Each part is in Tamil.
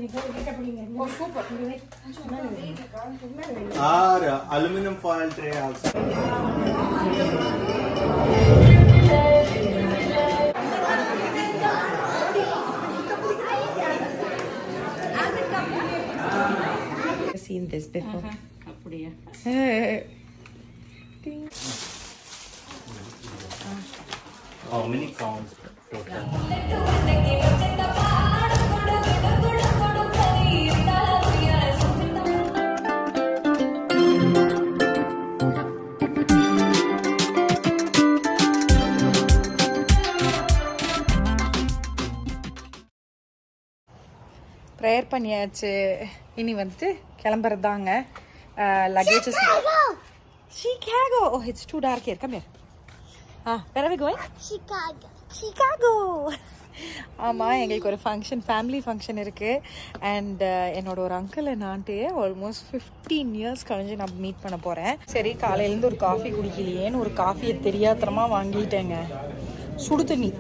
Oh, super. Aluminum foil tray also. Seen this before. How many counts total? Prayer பண்ணியாச்சு. இனி வந்துட்டு கிளம்புறதாங்க. Luggages Chicago. Oh, it's too dark here. Come here. Where are we going? Chicago. ஆமா, எங்களுக்கு ஒரு ஃபங்க்ஷன், ஃபேமிலி ஃபங்க்ஷன் இருக்கு. அண்ட் என்னோட ஒரு uncle and aunty almost 15 years கழிஞ்சு நான் மீட் பண்ண போறேன். சரி, காலையிலேருந்து ஒரு காஃபி குடிக்கலையேன்னு ஒரு காஃபியை தெரியாதனமா வாங்கிட்டேங்க. சுடு தண்ணி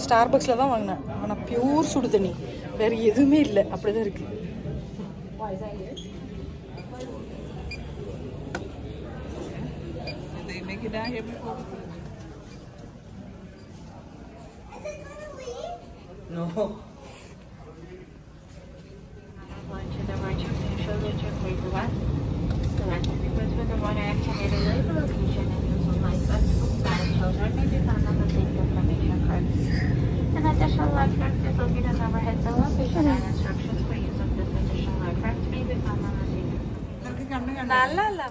ஸ்டார்பக்ஸில் தான் வாங்கினேன். ஆனால் பியூர் சுடு தண்ணி, வேற எதுவுமே இல்லை. அப்படிதான் இருக்கு. No. Additional life rafts is located on overhead the location and instructions for use of this additional life raft may be found on the scene. நல்லா இல்ல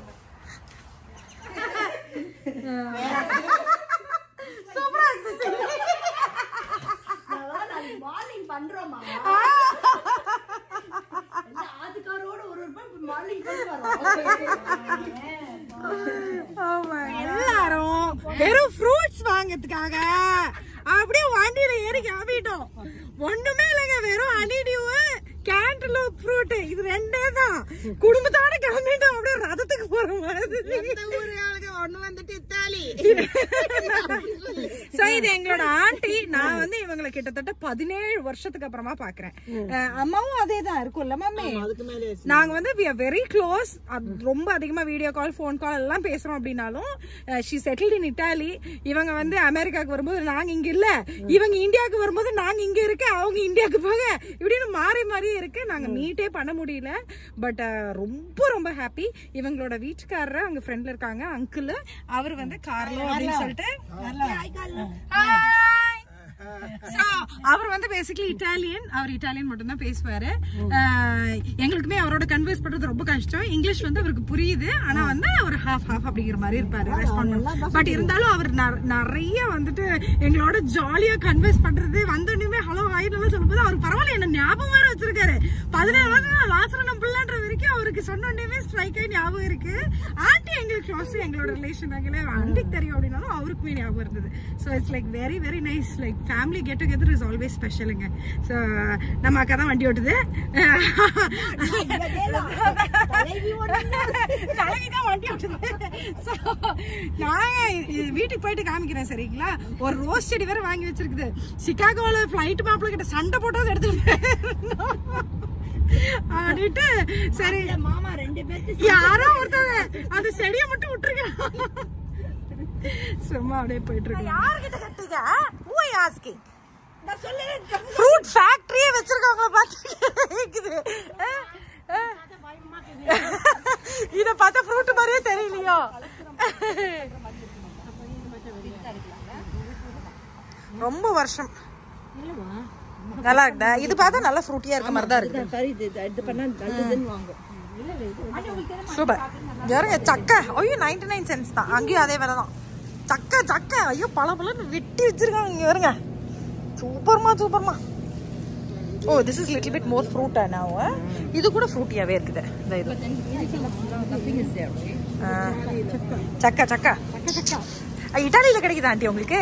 சூப்பரா இருக்கு. நான் மார்னிங் பண்றோமா? ஆதுகாரோட ஒரு மார்னிங் எல்லாரும் வெறும் ஃப்ரூட்ஸ் வாங்கிறதுக்காக அப்படியே வண்டியில ஏறி கிளம்பிட்டோம். ஒண்ணுமே இல்லைங்க, வெறும் ஹனிடியூ கேண்டலூப் ஃப்ரூட், இது ரெண்டே தான். குடும்பத்தோட கிளம்பிட்டோம், அப்படியே ரதத்துக்கு போற மாதிரி. ஒண்ணு வந்துட்டு இத்தாலி. சோ இது எங்களோட ஆண்டி. நான் வந்து இவங்களை கிட்டத்தட்ட 17 வருஷத்துக்கு அப்புறமா பாக்குறேன். அம்மாவும் அதே தான் இருக்கும்ல மம்மி? நாங்க வந்து we are very close. ரொம்ப அதிகமா வீடியோ கால், போன் கால் எல்லாம் பேசுறோம். அப்படின்னாலும் she settled in Italy. இவங்க வந்து அமெரிக்காவுக்கு வரும்போது நாங்க இங்க இல்ல, இவங்க இந்தியாவுக்கு வரும்போது நாங்க இங்க இருக்க, அவங்க இந்தியாவுக்கு போக, இப்படின்னு மாறி மாறி இருக்கு. நாங்க மீட்டே பண்ண முடியல. பட் ரொம்ப ரொம்ப ஹாப்பி. இவங்களோட வீட்டுக்காரர் அங்க ஃப்ரெண்ட்ல இருக்காங்க, அங்கிள். அவர் வந்து கார்லோ அப்படின்னு சொல்லிட்டு அவர் வந்து பேசிக்கலி இட்டாலியன். அவர் இட்டாலியன் மட்டும் தான் பேசுவாரு. எங்களுக்குமே அவரோட கன்வர்ஸ் பண்றது ரொம்ப கஷ்டம். இங்கிலீஷ் வந்து அவருக்கு புரியுது, ஆனா வந்து ஒரு ஹாஃப் அப்படிங்கிற மாதிரி இருப்பாரு ரெஸ்பாண்ட். பட் இருந்தாலும் அவர் நிறைய வந்துட்டு எங்களோட ஜாலியா கன்வர்ஸ் பண்றது. வந்தோடனே ஹலோ ஹாய்லாம் சொல்லும்போது அவர் பரவாயில்ல என்ன ஞாபகம் வேற வச்சிருக்காரு. 17 வருஷம் லாஸ்ட் பிள்ளைன்ற வரைக்கும் அவருக்கு சொன்னோடனே ஸ்ட்ரைக் ஆகி ஞாபகம் இருக்கு. ஆண்டி எங்களுக்கு க்ளோஸ், எங்களோட ரிலேஷன் ஆண்டிக்கு தெரியும் அப்படின்னாலும் அவருக்குமே ஞாபகம் இருந்தது. So it's like very very nice. Like family get together is always ஸ்பெஷலுங்க. ஸோ நம்ம அக்கா தான் வண்டி ஓட்டுது, தலைவி தான் வண்டி ஓட்டுது. ஸோ நாங்க வீட்டுக்கு போயிட்டு காமிக்கிறேன் சரிங்களா. ஒரு ரோஸ் செடி வேற வாங்கி வச்சிருக்குது. சிகாகோல ஃபிளைட் மாப்பிள்ள கிட்ட சண்டை போட்டது எடுத்துட்டு ஆடிட்டு சரி மாமா 2 பேருக்கு யாரோ ஒருத்தவங்க அந்த செடியை மட்டும் விட்டுருக்காங்க. சும்மா அப்படியே போயிட்டு இருக்கு. யார்கிட்ட கட்டிங்க? who are you asking? நான் சொல்றேன் ஃப்ரூட் ஃபேக்டரியே வச்சிருக்காங்களா பாத்துக்கிது. இத பார்த்தா ஃப்ரூட் மாதிரியே தெரியலையோ. ரொம்ப வருஷம் நல்லா இருக்குடா. இது பார்த்தா நல்லா ஃப்ரூட்டியா இருக்க மாதிரி தான் இருக்கு. சூப்பர். யாருங்க சக்கை? ஐயோ 99 cents தான். அங்கேயும் அதே வேலை தான். சக்கை சக்கை ஐயோ பல பலன்னு வெட்டி வச்சிருக்காங்க. இங்க வருங்க, சூப்பர்மா. Oh this is little bit more ஃப்ரூட்டா நவ். இது கூட ஃப்ரூட்டியாவே இருக்குது. இது சக்கை இட்டாலியில கிடைக்குதா ஆண்டி உங்களுக்கு?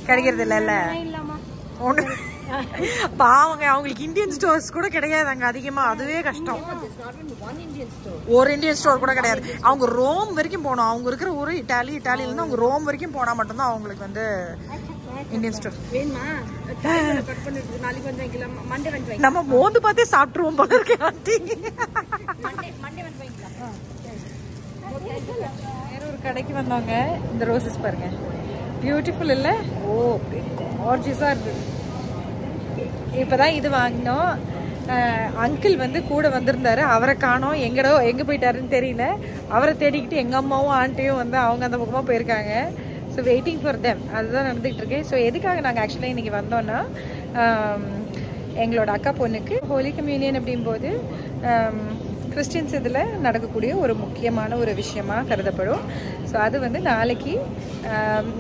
கிடைக்கிறது இல்ல ஒண்ணு பாவங்க, அவங்களுக்கு இந்தியன் ஸ்டோர்ஸ் கூட கிடையாது அங்க அதிகமா, அதுவே கஷ்டம். ஒரு இந்தியன் ஸ்டோர் கூட கிடையாது. அவங்க ரோம் வரைக்கும் போகணும். அவங்க இருக்கிற ஊரு இட்டாலியில இருந்து அவங்க ரோம் வரைக்கும் போனா மட்டும்தான் அவங்களுக்கு வந்து இந்தியன் ஸ்டோர். நம்ம மோந்து பார்த்தே சாப்பிட்டுருவோம் போல இருக்கு ஆண்டி. வேற ஒரு கடைக்கு வந்தாங்க. இந்த ரோசஸ் பாருங்க, பியூட்டிஃபுல் இல்ல? ஓ கார்ஜியஸா இருக்கு. இப்பதான் இது வாங்கினோம். அங்கிள் வந்து கூட வந்திருந்தாரு, அவரை காணோம், எங்க போயிட்டாருன்னு தெரியல. அவரை தேடிக்கிட்டு எங்க அம்மாவும் ஆண்டியும் வந்து அவங்க அந்த பக்கமா போயிருக்காங்க. ஸோ வெயிட்டிங் ஃபார் தெம், அதுதான் நடந்துகிட்டு இருக்கு. ஸோ எதுக்காக நாங்கள் ஆக்சுவலாக இன்னைக்கு வந்தோம்னா, எங்களோட அக்கா பொண்ணுக்கு ஹோலி கம்யூனியன் அப்படிங்கும்போது கிறிஸ்டியன்ஸ் இதில் நடக்கக்கூடிய ஒரு முக்கியமான ஒரு விஷயமா கருதப்படும். ஸோ அது வந்து நாளைக்கு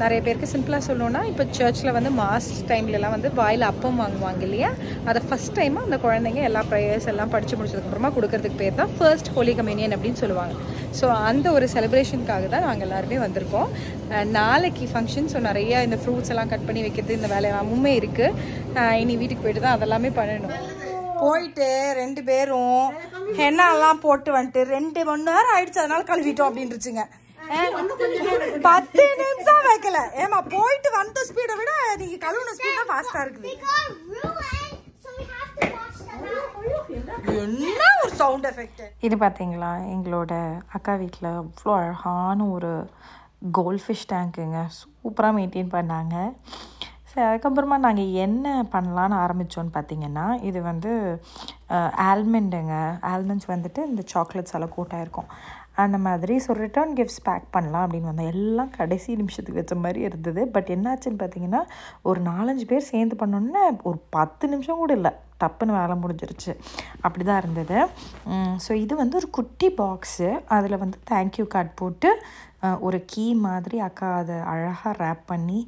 நிறைய பேருக்கு சிம்பிளாக சொல்லணும்னா, இப்போ சர்ச்சில் வந்து மாஸ் டைம்லலாம் வந்து வாயில் அப்பம் வாங்குவாங்க இல்லையா, அதை ஃபஸ்ட் டைமாக அந்த குழந்தைங்க எல்லா ப்ரேயர்ஸ் எல்லாம் படித்து முடிச்சதுக்கப்புறமா கொடுக்கறதுக்கு பேர் தான் ஃபர்ஸ்ட் ஹோலி கம்யூனியன் அப்படின்னு சொல்லுவாங்க. ஸோ அந்த ஒரு செலிப்ரேஷனுக்காக தான் நாங்கள் எல்லாருமே வந்திருக்கோம். நாளைக்கு ஃபங்க்ஷன். ஸோ நிறைய இந்த ஃப்ரூட்ஸ் எல்லாம் கட் பண்ணி வைக்கிறது, இந்த வேலை எல்லாமே இருக்குது. இனி வீட்டுக்கு போயிட்டு தான் அதெல்லாமே பண்ணணும். போயிட்டு 2 பேரும் ஹென்னாலாம் போட்டு வந்துட்டு 2 மணி நேரம் ஆயிடுச்சு, அதனால கழுவிட்டோம் அப்படின்னுச்சுங்க. 10 நிமிஷம் வைக்கல. ஏமா போயிட்டு வந்த ஸ்பீடை விட நீங்க கழுவுன ஸ்பீட் தான் ஃபாஸ்டா இருக்குது. என்ன ஒரு சவுண்ட் எஃபெக்ட் இது பாத்தீங்களா? எங்களோட அக்கா வீட்டில் அவ்வளோ அழகான ஒரு கோல்ட் ஃபிஷ் டேங்க்குங்க, சூப்பராக மெயின்டைன் பண்ணாங்க. சரி, அதுக்கப்புறமா நாங்கள் என்ன பண்ணலான்னு ஆரம்பித்தோன்னு பார்த்தீங்கன்னா, இது வந்து ஆல்மண்டுங்க. ஆல்மண்ட்ஸ் வந்துட்டு இந்த சாக்லேட்ஸ் எல்லாம் கூட்டாயிருக்கும் அந்த மாதிரி. ஸோ ரிட்டர்ன் கிஃப்ட்ஸ் பேக் பண்ணலாம் அப்படின்னு வந்தோம். எல்லாம் கடைசி நிமிஷத்துக்கு வச்ச மாதிரி இருந்தது. பட் என்னாச்சுன்னு பார்த்தீங்கன்னா, ஒரு 4-5 பேர் சேர்ந்து பண்ணோன்னே ஒரு 10 நிமிஷம் கூட இல்லை, டப்புன்னு வேலை முடிஞ்சிருச்சு. அப்படி தான் இருந்தது. ஸோ இது வந்து ஒரு குட்டி பாக்ஸு. அதில் வந்து தேங்க்யூ கார்டு போட்டு ஒரு கீ மாதிரி அக்கா அதை அழகாக ரேப் பண்ணி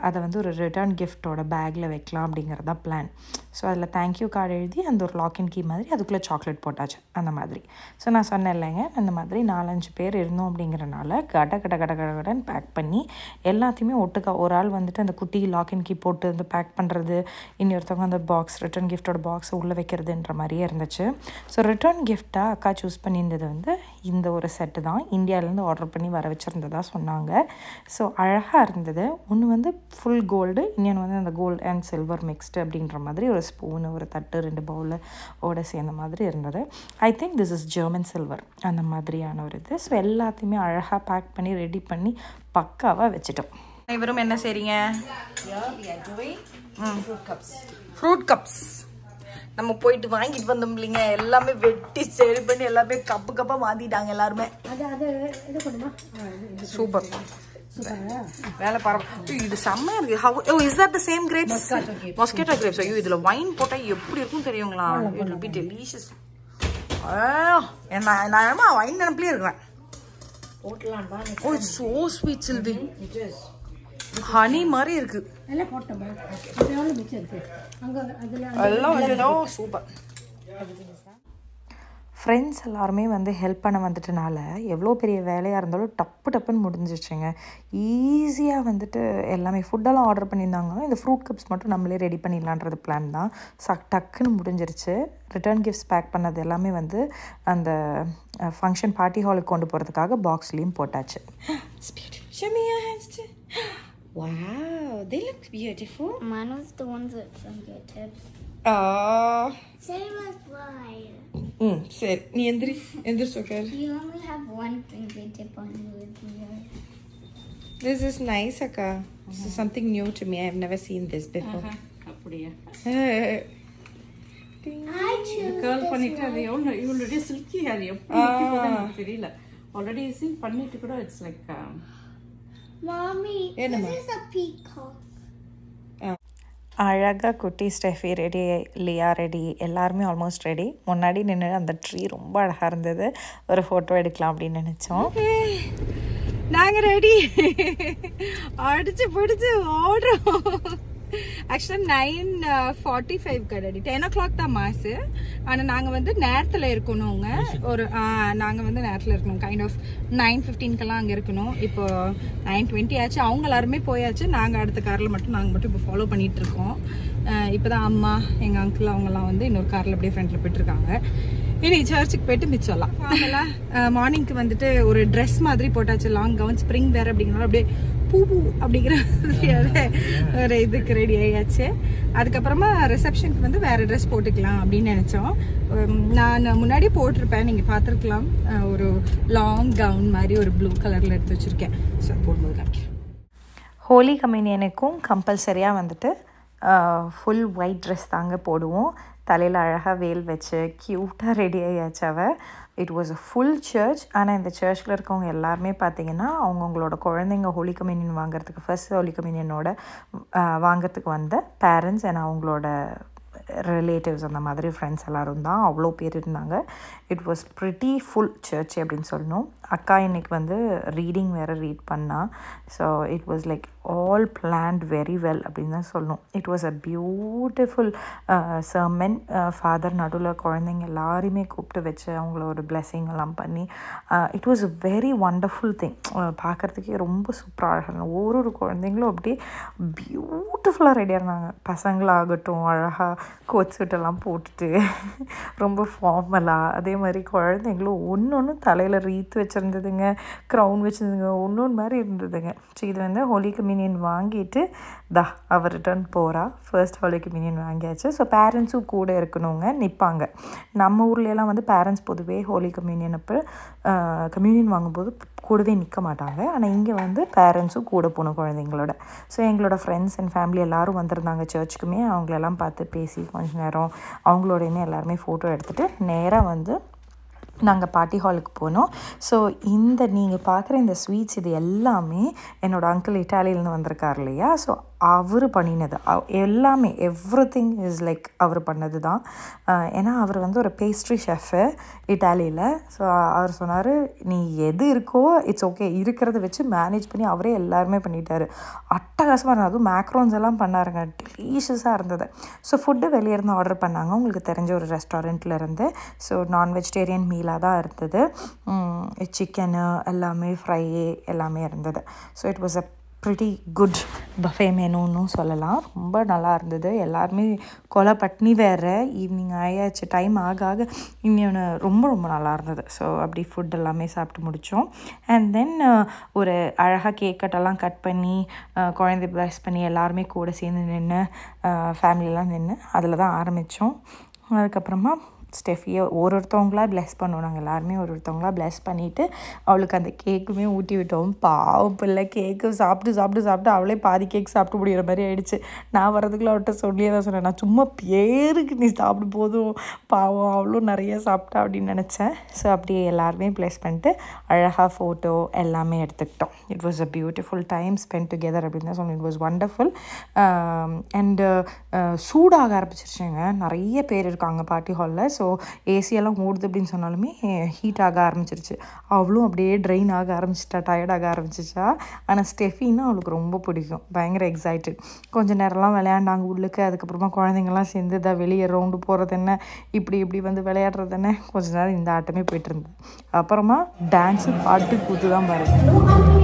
அதை வந்து ஒரு ரிட்டர்ன் கிஃப்டோட பேக்கில் வைக்கலாம் அப்படிங்கிறது தான் பிளான். ஸோ அதில் தேங்க்யூ கார்டு எழுதி அந்த ஒரு லாக் அண்ட் கீ மாதிரி அதுக்குள்ளே சாக்லேட் போட்டாச்சு அந்த மாதிரி. ஸோ நான் சொன்னேன் இல்லைங்க, அந்த மாதிரி 4-5 பேர் இருந்தோம் அப்படிங்கிறனால கடன்னு பேக் பண்ணி எல்லாத்தையுமே ஒட்டுக்கா ஒரு ஆள் வந்துட்டு அந்த குட்டி லாக் அண்ட் கீ போட்டு அந்த பேக் பண்ணுறது, இன்னொருத்தவங்க அந்த பாக்ஸ் ரிட்டர்ன் கிஃப்டோட பாக்ஸை உள்ளே வைக்கிறதுன்ற மாதிரியே இருந்துச்சு. ஸோ ரிட்டர்ன் கிஃப்டாக அக்கா சூஸ் பண்ணியிருந்தது வந்து இந்த ஒரு செட்டு தான். இந்தியாவிலேருந்து ஆர்டர் பண்ணி வர வச்சுருந்ததா சொன்னாங்க. ஸோ அழகாக இருந்தது. ஒன்று வந்து ஃபுல் கோல்டு, இன்னொன்று வந்து அந்த கோல்டு அண்ட் சில்வர் மிக்ஸ்டு அப்படின்ற மாதிரி ஒரு ஸ்பூனு, ஒரு தட்டு, 2 பவுலோட சேர்ந்த மாதிரி இருந்தது. I think this is German silver அந்த மாதிரியான ஒரு இது. ஸோ எல்லாத்தையுமே அழகாக பேக் பண்ணி ரெடி பண்ணி பக்காவாக வச்சுட்டோம். இவரும் என்ன செய்றீங்க? ஃப்ரூட் கப்ஸ் நம்ம போயிட்டு வாங்கிட்டு வந்தோம் இல்லைங்க, எல்லாமே வெட்டி சரி பண்ணி எல்லாமே கப்பாக மாற்றிட்டாங்க எல்லாருமே. சூப்பர் வேலை பரவாயில்ல. இது செம்மையா இருக்கு. How is that the same grapes? Moscato grapes. ஐயோ இதுல வைன் போட்டா எப்படி இருக்கும் தெரியுங்களா? It will be delicious. நான் வைன் நினைப்பிலே இருக்கிறேன். Oh, it's so sweet, Sylvie. Honey மாதிரி இருக்கு. எல்லாம் சூப்பர். ஃப்ரெண்ட்ஸ் எல்லாருமே வந்து ஹெல்ப் பண்ண வந்துட்டனால எவ்வளோ பெரிய வேலையாக இருந்தாலும் டப்புன்னு முடிஞ்சிச்சுங்க. ஈஸியாக வந்துட்டு எல்லாமே ஃபுட்டெல்லாம் ஆர்டர் பண்ணியிருந்தாங்க. இந்த ஃப்ரூட் கப்ஸ் மட்டும் நம்மளே ரெடி பண்ணிடலான்றது பிளான் தான். டக்குன்னு முடிஞ்சிருச்சு. ரிட்டர்ன் கிஃப்ட்ஸ் பேக் பண்ணது எல்லாமே வந்து அந்த ஃபங்க்ஷன் பார்ட்டி ஹாலுக்கு கொண்டு போகிறதுக்காக பாக்ஸ்லேயும் போட்டாச்சு. Wow, they look beautiful. Mine was the ones with some good tips. Same as mine. சரி நீ எந்திரிச்சு உட்காரு. You only have one finger tip on you. This is nice, Akka. This is something new to me. I have never seen this before. அப்படியே I choose கர்ல் பண்ணிட்டு அது already silky hair எப்படி போகுதுன்னு தெரியல. already seen பண்ணிட்டு கூட it's like Mommy, this is a peacock. அழகாக குட்டி ஸ்டெஃபி ரெடி, லியா ரெடி, எல்லாருமே ஆல்மோஸ்ட் ரெடி. முன்னாடி நின்று அந்த ட்ரீ ரொம்ப அழகாக இருந்தது. ஒரு ஃபோட்டோ எடுக்கலாம் அப்படின்னு நினச்சோம். நாங்கள் ரெடி அடிச்சு பிடிச்சி ஓடுறோம். ஆக்சுவலாக 9:45 கடை 10 o'clock தான் மாசு. ஆனால் நாங்கள் வந்து நேரத்தில் இருக்கணுங்க. ஒரு நாங்கள் வந்து நேரத்தில் இருக்கணும். கைண்ட் ஆஃப் 9:15 அங்கே இருக்கணும். இப்போ 9:20 ஆச்சு. அவங்க எல்லாருமே போயாச்சு. நாங்கள் அடுத்த காரில் நாங்கள் மட்டும் இப்போ ஃபாலோ பண்ணிட்டு இருக்கோம். இப்போதான் அம்மா எங்கள் அங்கிள் அவங்கெல்லாம் வந்து இன்னொரு காரில் அப்படியே ஃப்ரெண்டில் போயிட்டுருக்காங்க. இன்னைக்கு சர்ச்சுக்கு போயிட்டு மிச்சம்லாம் அதெல்லாம் மார்னிங்க்கு வந்துட்டு ஒரு ட்ரெஸ் மாதிரி போட்டாச்சு, லாங் கவுன், ஸ்ப்ரிங் வேர் அப்படிங்கிறனால அப்படியே பூ அப்படிங்கிற ஒரு இதுக்கு ரெடி ஆயாச்சு. அதுக்கப்புறமா ரிசப்ஷனுக்கு வந்து வேறு ட்ரெஸ் போட்டுக்கலாம் அப்படின்னு நினச்சோம். நான் முன்னாடி போட்டிருப்பேன், நீங்கள் பார்த்துருக்கலாம். ஒரு லாங் கவுன் மாதிரி ஒரு ப்ளூ கலரில் எடுத்து வச்சுருக்கேன். ஸோ போடும்போது காமிக்கிறேன். ஹோலி கம்யூனியனுக்கும் கம்பல்சரியாக வந்துட்டு ஃபுல் ஒயிட் ட்ரெஸ் தாங்க போடுவோம். தலையில் அழகாக வேல் வச்சு க்யூட்டாக ரெடி ஆயாச்சு அவள். It was a full church. ஆனால் இந்த சர்ச்சில் இருக்கவங்க எல்லாருமே பார்த்திங்கன்னா அவங்கவுங்களோட குழந்தைங்க ஹோலி கம்யூனியன் வாங்கிறதுக்கு, ஃபர்ஸ்ட் ஹோலி கம்யூனியனோட வாங்கிறதுக்கு வந்த பேரண்ட்ஸ் அண்ட் அவங்களோட ரிலேட்டிவ்ஸ் அந்த மாதிரி ஃப்ரெண்ட்ஸ் எல்லோரும் தான். அவ்வளோ பேர் இருந்தாங்க. It was pretty full church அப்படின்னு சொல்லணும். அக்கா இன்னைக்கு வந்து ரீடிங் வேறு ரீட் பண்ணா. So it was like all planned very well அப்படின்னு தான் சொல்லணும். It was a beautiful sermon. Father நடுவில் குழந்தைங்க எல்லாரையுமே கூப்பிட்டு வச்சு அவங்கள ஒரு பிளெஸிங் எல்லாம் பண்ணி it was a very wonderful thing. பார்க்குறதுக்கே ரொம்ப சூப்பராக இருந்தாங்க. ஒரு குழந்தைங்களும் அப்படியே பியூட்டிஃபுல்லாக ரெடியாக இருந்தாங்க. பசங்களாகட்டும் அழகாக கோட் சூட்டெல்லாம் போட்டுட்டு ரொம்ப ஃபார்மலாக. அதே மாதிரி குழந்தைங்களும் ஒன்று ஒன்று தலையில் ரீத்து வச்சுருந்ததுங்க, க்ரௌன் வச்சுருந்துங்க, ஒன்று மாதிரி இருந்ததுங்க. ஸோ இது வந்து ஹோலி கம்யூனியன் வாங்கிட்டு அவள் ரிட்டர்ன் போகிறா. ஃபர்ஸ்ட் ஹோலி கம்யூனியன் வாங்கியாச்சு. ஸோ பேரண்ட்ஸும் கூட இருக்கணுங்க, நிற்பாங்க. நம்ம ஊர்லெலாம் வந்து பேரண்ட்ஸ் பொதுவே ஹோலி கம்யூனியன் அப்போ கம்யூனியன் வாங்கும்போது கூடவே நிற்க மாட்டாங்க. ஆனால் இங்கே வந்து பேரண்ட்ஸும் கூட போகணும் குழந்தைங்களோட. ஸோ எங்களோட ஃப்ரெண்ட்ஸ் அண்ட் ஃபேமிலி எல்லோரும் வந்திருந்தாங்க சர்ச்சுக்குமே. அவங்களெல்லாம் பார்த்து பேசி கொஞ்ச நேரம் அவங்களோடையுமே எல்லாருமே ஃபோட்டோ எடுத்துகிட்டு நேராக வந்து நாங்கள் பார்ட்டி ஹாலுக்கு போனோம். ஸோ இந்த நீங்கள் பார்க்குற இந்த ஸ்வீட்ஸ் இது எல்லாமே என்னோடய அங்கிள் இட்டாலியிலேருந்து வந்திருக்கார் இல்லையா, ஸோ அவர் பண்ணினது எல்லாமே. எவ்ரிதிங் இஸ் லைக் அவர் பண்ணது தான். ஏன்னா அவர் வந்து ஒரு பேஸ்ட்ரி ஷெஃபு இட்டாலியில். ஸோ அவர் சொன்னார், நீ எது இருக்கோ இட்ஸ் ஓகே, இருக்கிறத வச்சு மேனேஜ் பண்ணி அவரே எல்லாருமே பண்ணிட்டார். அட்டகாசமாக இருந்தது. அதுவும் மேக்ரோன்ஸ் எல்லாம் பண்ணாருங்க, டெலிஷியஸாக இருந்தது. ஸோ ஃபுட்டு வெளியிருந்து ஆர்டர் பண்ணாங்க, உங்களுக்கு தெரிஞ்ச ஒரு ரெஸ்டாரண்ட்டில் இருந்து. ஸோ நான் வெஜிடேரியன் மீலாக தான் இருந்தது. சிக்கனு எல்லாமே, ஃப்ரை எல்லாமே இருந்தது. So it was a pretty good buffet மெனுன்னு சொல்லலாம். ரொம்ப நல்லா இருந்தது. எல்லாருமே கொலை பட்னி வேறு. ஈவினிங் ஆயாச்சு, டைம் ஆக ஆக இன்னொன்று ரொம்ப ரொம்ப நல்லா இருந்தது. ஸோ அப்படி ஃபுட் எல்லாமே சாப்பிட்டு முடித்தோம். அண்ட் தென் ஒரு அழகாக கேக் கட்டெல்லாம் கட் பண்ணி குழந்தை ப்ளஸ் பண்ணி எல்லாருமே கூட சேர்ந்து நின்று ஃபேமிலியெலாம் நின்று அதில் தான் ஆரம்பித்தோம். அதுக்கப்புறமா ஸ்டெஃபியை ஒருத்தவங்களா ப்ளெஸ் பண்ணோம். நாங்கள் எல்லாருமே ஒருத்தவங்களா ப்ளெஸ் பண்ணிவிட்டு அவளுக்கு அந்த கேக்குமே ஊட்டி விட்டோம். பாவம் பிள்ளை கேக்கு சாப்பிட்டு சாப்பிட்டு சாப்பிட்டு அவளே பாதி கேக் சாப்பிட்டு முடிகிற மாதிரி ஆகிடுச்சு. நான் வரதுக்குள்ள அவர்கிட்ட சொல்லியே தான் சொன்னேன், நான் சும்மா பேருக்கு நீ சாப்பிட்டு போதும், பாவம் அவ்வளோ நிறைய சாப்பிட்டா அப்படின்னு நினச்சேன். ஸோ அப்படியே எல்லாருமே ப்ளெஸ் பண்ணிட்டு அழகாக ஃபோட்டோ எல்லாமே எடுத்துக்கிட்டோம். It was a beautiful time spend together அப்படின்னு தான் சொன்னேன். It was wonderful. அண்டு சூடாக ஆரம்பிச்சிருச்சுங்க. நிறைய பேர் இருக்காங்க பார்ட்டி ஹாலில். ஸோ ஏசியெல்லாம் ஓடுது அப்படின்னு சொன்னாலுமே ஹீட் ஆக ஆரம்பிச்சிருச்சு. அவளும் அப்படியே ட்ரெயின் ஆக ஆரம்பிச்சிட்டா, டயர்டாக ஆரம்பிச்சிச்சா. ஆனால் ஸ்டெஃபின்னா அவளுக்கு ரொம்ப பிடிக்கும், பயங்கர எக்ஸைட்டட். கொஞ்சம் நேரம்லாம் விளையாண்டாங்க உள்ளுக்கு. அதுக்கப்புறமா குழந்தைங்கள்லாம் சேர்ந்து தான் வெளியே ரவுண்டு போகிறது என்ன, இப்படி வந்து விளையாடுறது என்ன, கொஞ்ச நேரம் இந்த ஆட்டமே போயிட்டு இருந்தது. அப்புறமா டான்ஸு பாட்டு கூத்து தான் பாருங்கள்.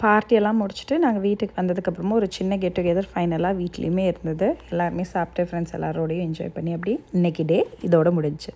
பார்ட்டியெல்லாம் முடிச்சுட்டு நாங்கள் வீட்டுக்கு வந்ததுக்கப்புறமா ஒரு சின்ன கெட் டுகெதர் ஃபைனலாக வீட்லேயுமே இருந்தது. எல்லாருமே சாப்பிட்டு ஃப்ரெண்ட்ஸ் எல்லாரோடையும் என்ஜாய் பண்ணி அப்படி இன்றைக்கி டே இதோட முடிஞ்சு.